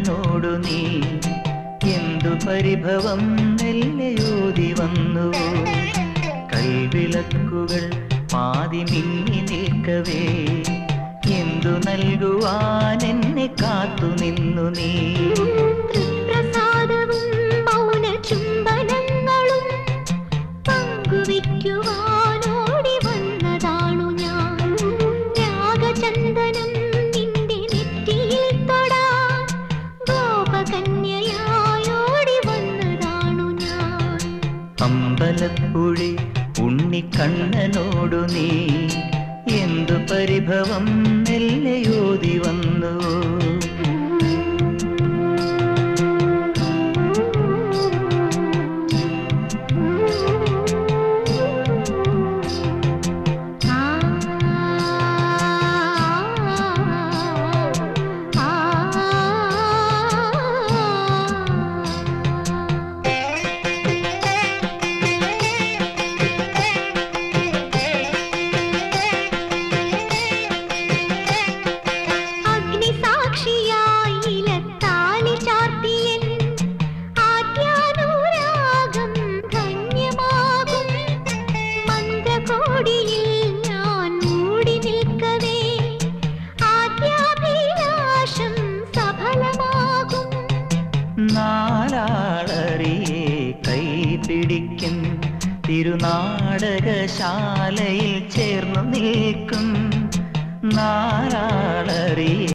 കണ്ണനോടു നീ എന്തു പരിഭവം മെല്ലെയോതി വന്നു. കൈവിളക്കുകൾ പാതി മിന്നി നിൽക്കവേ എന്തു നൽകുവാൻ എന്നെ കാത്തു നിന്നു നീ. തൃപ്രസാദവും മൗന ചുംബനങ്ങളും പങ്കുവയ്ക്കുവാനോടി വന്നതാണു ഞാൻ. രാഗചന്ദനം നിന്റെ നെറ്റിയിൽ തൊടാൻ ഗോപകന്യയായോടി വന്നതാണു ഞാൻ. അമ്പലപ്പുഴി ഉണ്ണിക്കണ്ണനോടു നീ എന്തു പരിഭവം മെല്ലെയോതി വന്നു. നാലാളറിയെ കൈപിടിക്കും തിരുനാടകശാലയിൽ ചേർന്നു നിൽക്കും. നാലാളറിയെ